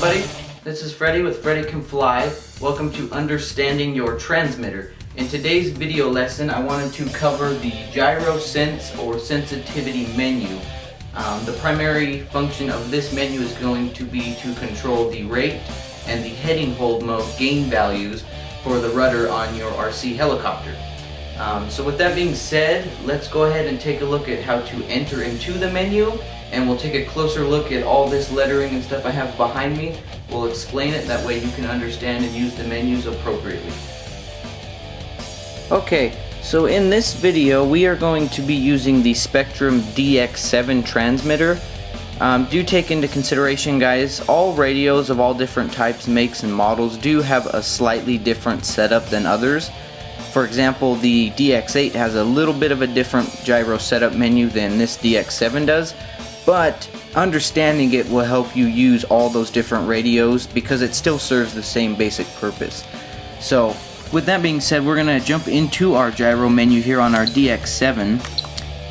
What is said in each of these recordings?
everybody, this is Freddy with Freddy Can Fly. Welcome to Understanding Your Transmitter. In today's video lesson, I wanted to cover the gyro sense or sensitivity menu. The primary function of this menu is going to be to control the rate and the heading hold mode gain values for the rudder on your RC helicopter. So with that being said, let's go ahead and take a look at how to enter into the menu, and we'll take a closer look at all this lettering and stuff I have behind me. We'll explain it, that way you can understand and use the menus appropriately. Okay, so in this video we are going to be using the Spectrum DX7 transmitter. Do take into consideration, guys, all radios of all different types, makes, and models do have a slightly different setup than others. For example, the DX8 has a little bit of a different gyro setup menu than this DX7 does, but understanding it will help you use all those different radios because it still serves the same basic purpose. So with that being said, we're going to jump into our gyro menu here on our DX7.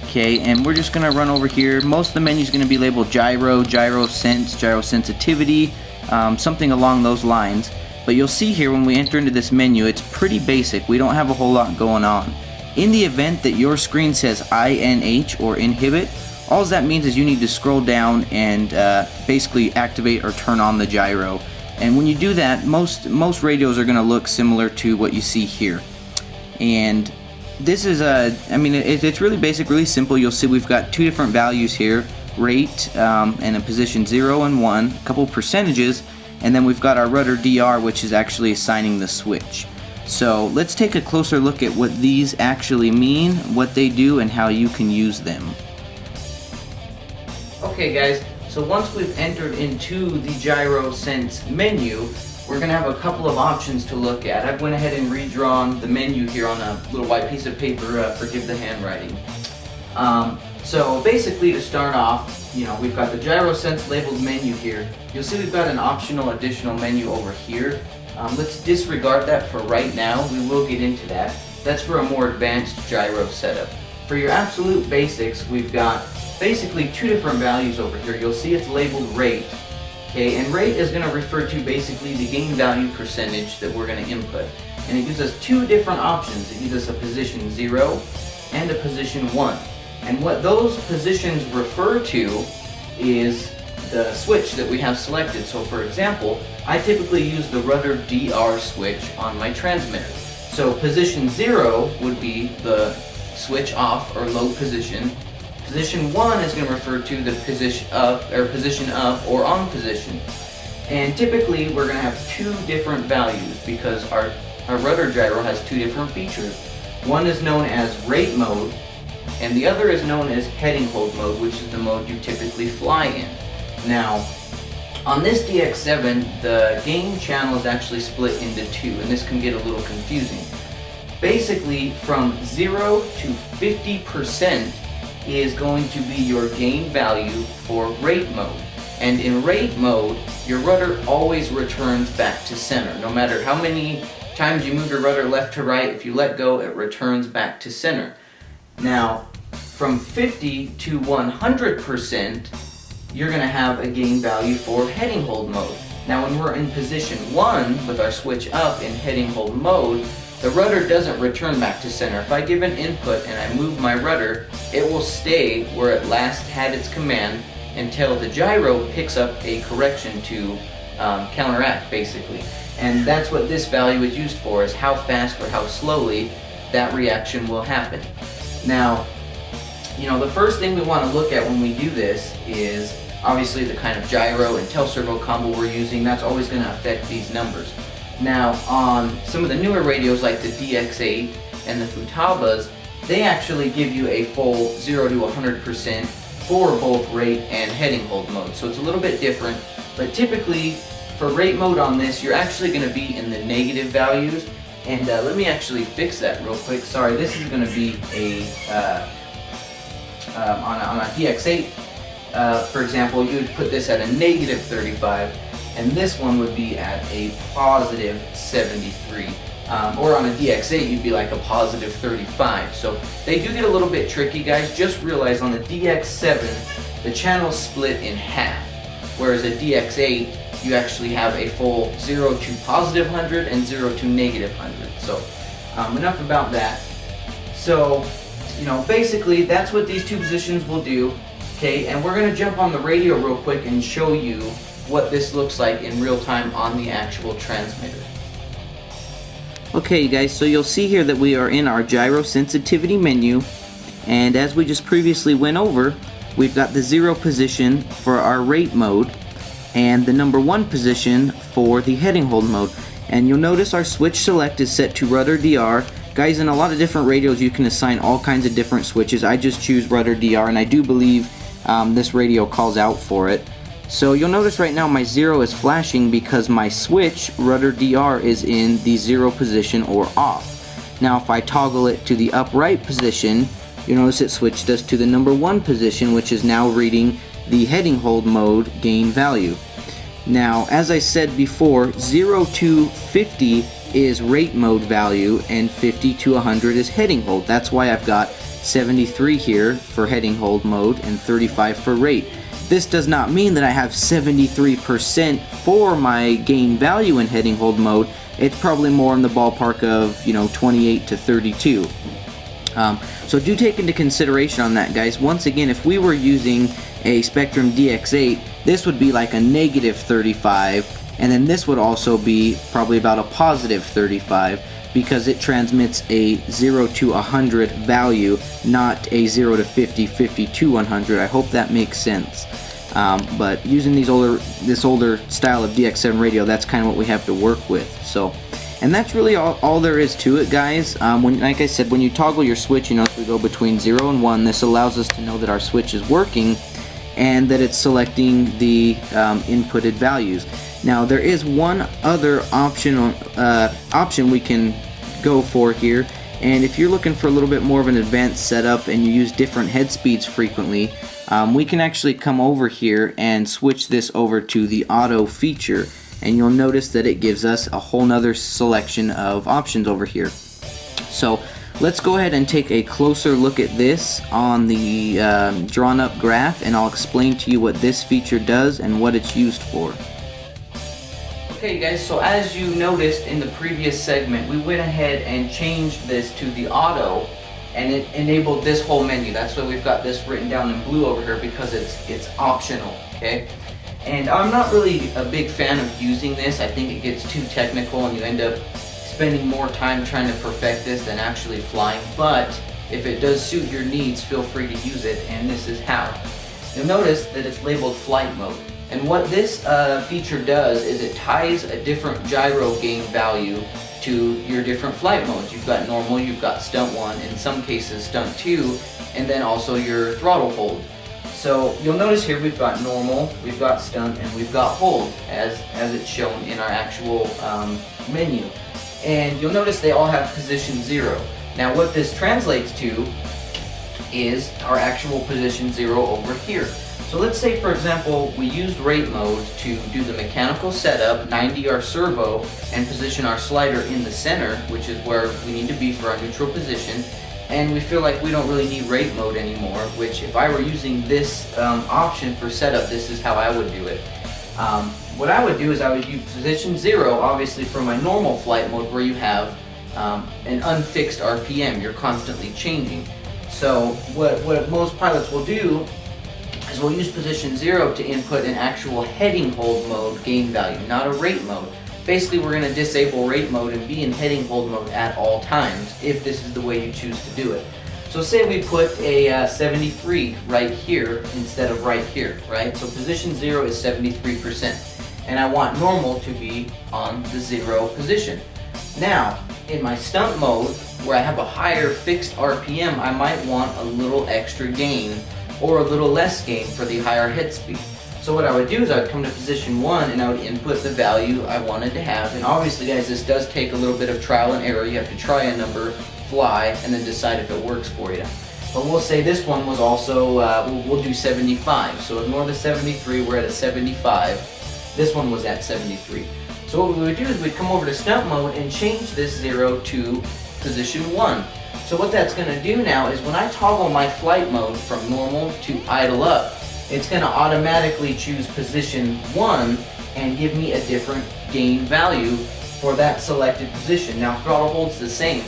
Okay, and we're just going to run over here. Most of the menu is going to be labeled gyro, gyro sense, gyro sensitivity, something along those lines. But you'll see here when we enter into this menu, it's pretty basic. We don't have a whole lot going on. In the event that your screen says INH or inhibit, all that means is you need to scroll down and basically activate or turn on the gyro. And when you do that, most radios are going to look similar to what you see here. And this is it's really basic, really simple. You'll see we've got two different values here, rate and a position 0 and 1, a couple percentages, and then we've got our rudder DR, which is actually assigning the switch. So let's take a closer look at what these actually mean, what they do, and how you can use them. Okay guys, so once we've entered into the gyro sense menu, we're going to have a couple of options to look at. I've went ahead and redrawn the menu here on a little white piece of paper, forgive the handwriting. So basically, to start off, we've got the gyro sense labeled menu here. You'll see we've got an optional additional menu over here. Let's disregard that for right now. We will get into that. That's for a more advanced gyro setup. For your absolute basics, we've got basically two different values over here. You'll see it's labeled rate. Okay, and rate is going to refer to basically the gain value percentage that we're going to input. And it gives us two different options. It gives us a position 0 and a position 1. And what those positions refer to is the switch that we have selected. So for example, I typically use the rudder DR switch on my transmitter. So position 0 would be the switch off or low position. Position 1 is going to refer to the position up or on position. And typically we're going to have two different values because our rudder gyro has two different features. One is known as rate mode, and the other is known as heading hold mode, which is the mode you typically fly in. Now, on this DX7, the gain channel is actually split into two, and this can get a little confusing. Basically, from 0 to 50% is going to be your gain value for rate mode. And in rate mode, your rudder always returns back to center. No matter how many times you move your rudder left to right, if you let go, it returns back to center. Now, from 50 to 100%, you're going to have a gain value for heading hold mode. Now, when we're in position 1 with our switch up in heading hold mode, the rudder doesn't return back to center. If I give an input and I move my rudder, it will stay where it last had its command until the gyro picks up a correction to counteract, basically. And that's what this value is used for, is how fast or how slowly that reaction will happen. Now, the first thing we want to look at when we do this is obviously the kind of gyro and tail servo combo we're using. That's always going to affect these numbers. Now, on some of the newer radios like the DX8 and the Futabas, they actually give you a full 0 to 100% for both rate and heading hold mode. So it's a little bit different, but typically for rate mode on this, you're actually going to be in the negative values. And let me actually fix that real quick. Sorry, this is going to be on a DX8, for example, you would put this at a negative 35, and this one would be at a positive 73. Or on a DX8, you'd be like a positive 35. So they do get a little bit tricky, guys. Just realize on the DX7, the channel's split in half, whereas a DX8, you actually have a full 0 to positive 100 and 0 to negative 100. So enough about that. So, you know, basically that's what these two positions will do. Okay, and we're going to jump on the radio real quick and show you what this looks like in real time on the actual transmitter. Okay, you guys, so you'll see here that we are in our gyro sensitivity menu, and as we just previously went over, we've got the 0 position for our rate mode and the number 1 position for the heading hold mode. And you'll notice our switch select is set to rudder DR. Guys, in a lot of different radios you can assign all kinds of different switches. I just choose rudder DR, and I do believe this radio calls out for it. So you'll notice right now my 0 is flashing because my switch, rudder DR, is in the 0 position or off. Now if I toggle it to the upright position, you'll notice it switched us to the number 1 position, which is now reading the heading hold mode gain value. Now, as I said before, 0 to 50 is rate mode value and 50 to 100 is heading hold. That's why I've got 73 here for heading hold mode and 35 for rate. This does not mean that I have 73% for my gain value in heading hold mode. It's probably more in the ballpark of, you know, 28 to 32. So do take into consideration on that, guys. Once again, if we were using a Spectrum DX8, this would be like a negative 35, and then this would also be probably about a positive 35, because it transmits a 0 to 100 value, not a 0 to 50, 50 to 100. I hope that makes sense. But using this older style of DX7 radio, that's kind of what we have to work with. So, and that's really all there is to it, guys. Like I said, when you toggle your switch, you know, if we go between 0 and 1, this allows us to know that our switch is working and that it's selecting the inputted values. Now there is one other option we can go for here, and if you're looking for a little bit more of an advanced setup and you use different head speeds frequently, we can actually come over here and switch this over to the auto feature, and you'll notice that it gives us a whole nother selection of options over here. So let's go ahead and take a closer look at this on the drawn up graph, and I'll explain to you what this feature does and what it's used for. Okay guys, so as you noticed in the previous segment, we went ahead and changed this to the auto, and it enabled this whole menu. That's why we've got this written down in blue over here, because it's optional, okay? And I'm not really a big fan of using this. I think it gets too technical and you end up spending more time trying to perfect this than actually flying. But if it does suit your needs, feel free to use it, and this is how. You'll notice that it's labeled flight mode. And what this feature does is it ties a different gyro gain value to your different flight modes. You've got normal, you've got stunt 1, in some cases stunt 2, and then also your throttle hold. So you'll notice here we've got normal, we've got stunt, and we've got hold as it's shown in our actual menu. And you'll notice they all have position 0. Now what this translates to is our actual position 0 over here. So let's say, for example, we used rate mode to do the mechanical setup, 90 our servo, and position our slider in the center, which is where we need to be for our neutral position, and we feel like we don't really need rate mode anymore, which if I were using this option for setup, this is how I would do it. What I would do is I would use position 0, obviously, for my normal flight mode, where you have an unfixed RPM, you're constantly changing. So what most pilots will do is we'll use position 0 to input an actual heading hold mode gain value, not a rate mode. Basically, we're going to disable rate mode and be in heading hold mode at all times, if this is the way you choose to do it. So say we put a 73 right here instead of right here, right? So position 0 is 73%, and I want normal to be on the 0 position. Now, in my stunt mode, where I have a higher fixed RPM, I might want a little extra gain or a little less gain for the higher head speed. So what I would do is I would come to position 1 and I would input the value I wanted to have. And obviously, guys, this does take a little bit of trial and error. You have to try a number, fly, and then decide if it works for you. But we'll say this one was also, we'll do 75. So ignore the 73, we're at a 75. This one was at 73. So what we would do is we'd come over to stunt mode and change this 0 to position 1. So what that's going to do now is when I toggle my flight mode from normal to idle up, it's going to automatically choose position 1 and give me a different gain value for that selected position. Now throttle hold's the same.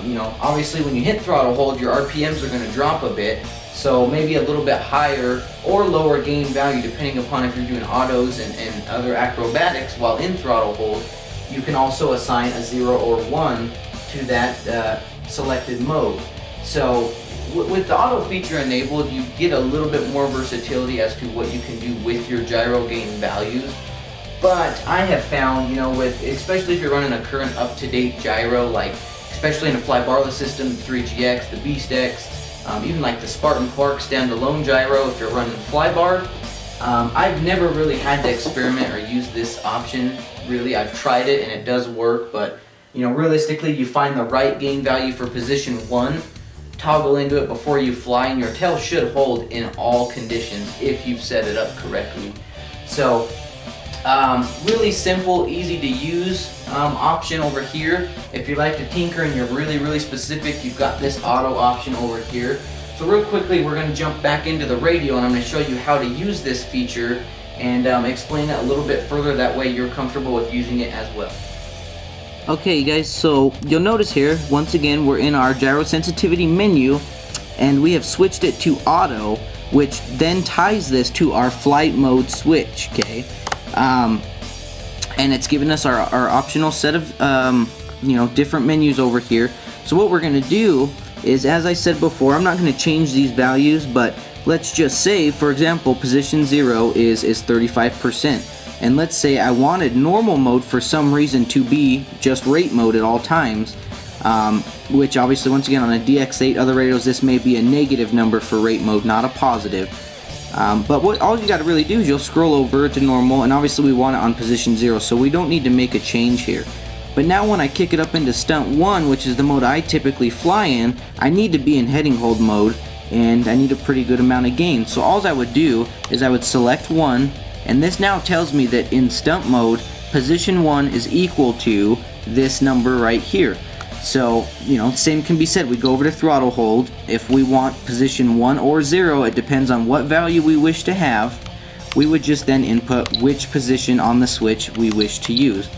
You know, obviously when you hit throttle hold, your RPMs are going to drop a bit, so maybe a little bit higher or lower gain value depending upon if you're doing autos and other acrobatics while in throttle hold. You can also assign a 0 or 1 to that selected mode. So with the auto feature enabled, you get a little bit more versatility as to what you can do with your gyro gain values. But I have found, you know, especially if you're running a current up-to-date gyro, like especially in a fly barless system, the 3GX, the Beast X, even like the Spartan Quark standalone gyro if you're running fly bar. I've never really had to experiment or use this option. Really, I've tried it and it does work, but you know, realistically, you find the right gain value for position 1, toggle into it before you fly, and your tail should hold in all conditions if you've set it up correctly. So really simple, easy to use option over here. If you like to tinker and you're really specific, you've got this auto option over here. So real quickly, we're going to jump back into the radio and I'm going to show you how to use this feature and explain it a little bit further. That way you're comfortable with using it as well. Okay guys, so you'll notice here, once again, we're in our gyro sensitivity menu and we have switched it to auto, which then ties this to our flight mode switch, okay? And it's given us our optional set of you know, different menus over here. So what we're going to do is, as I said before, I'm not going to change these values, but let's just say, for example, position 0 is 35%. And let's say I wanted normal mode for some reason to be just rate mode at all times, which obviously, once again, on a DX8 other radios, this may be a negative number for rate mode, not a positive. But all you got to really do is you'll scroll over to normal, and obviously we want it on position 0, so we don't need to make a change here. But now when I kick it up into stunt 1, which is the mode I typically fly in, I need to be in heading hold mode, and I need a pretty good amount of gain. So all I would do is I would select 1, and this now tells me that in stunt mode, position 1 is equal to this number right here. So, you know, same can be said. We go over to throttle hold. If we want position 1 or 0, it depends on what value we wish to have. We would just then input which position on the switch we wish to use.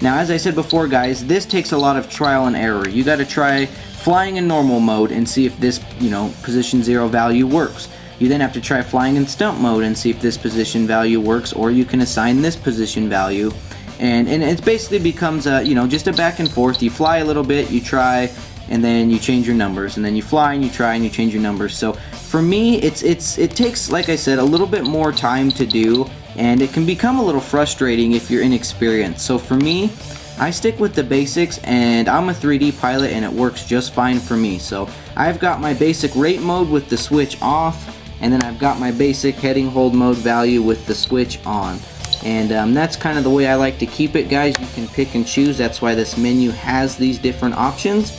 Now, as I said before, guys, this takes a lot of trial and error. You got to try flying in normal mode and see if this, you know, position 0 value works. You then have to try flying in stunt mode and see if this position value works, or you can assign this position value. And it basically becomes a, you know, just a back and forth. You fly a little bit, you try, and then you change your numbers, and then you fly and you try and you change your numbers. So for me, it takes, like I said, a little bit more time to do, and it can become a little frustrating if you're inexperienced. So for me, I stick with the basics, and I'm a 3D pilot and it works just fine for me. So I've got my basic rate mode with the switch off, and then I've got my basic heading hold mode value with the switch on. And that's kind of the way I like to keep it, guys. You can pick and choose. That's why this menu has these different options.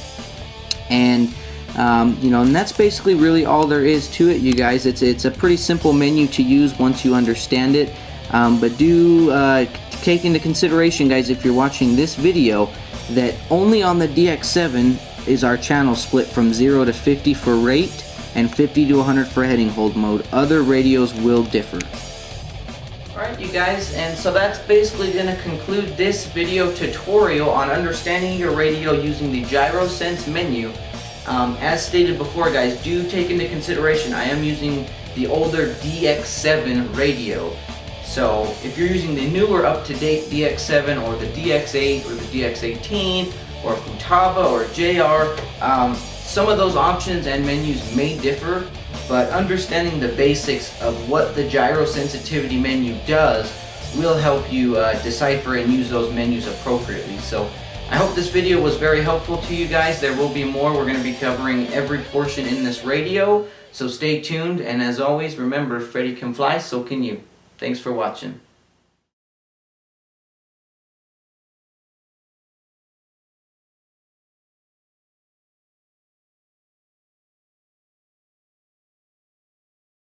And you know, and that's basically really all there is to it, you guys. It's a pretty simple menu to use once you understand it. But do take into consideration, guys, if you're watching this video, that only on the DX7 is our channel split from 0 to 50 for rate and 50 to 100 for heading hold mode. Other radios will differ. Alright, you guys, and so that's basically going to conclude this video tutorial on understanding your radio using the Gyro Sense menu. As stated before, guys, do take into consideration I am using the older DX7 radio. So if you're using the newer up-to-date DX7 or the DX8 or the DX18 or Futaba or JR, some of those options and menus may differ, but understanding the basics of what the gyro sensitivity menu does will help you decipher and use those menus appropriately. So I hope this video was very helpful to you guys. There will be more. We're going to be covering every portion in this radio, so stay tuned. And as always, remember, Freddy can fly, so can you. Thanks for watching.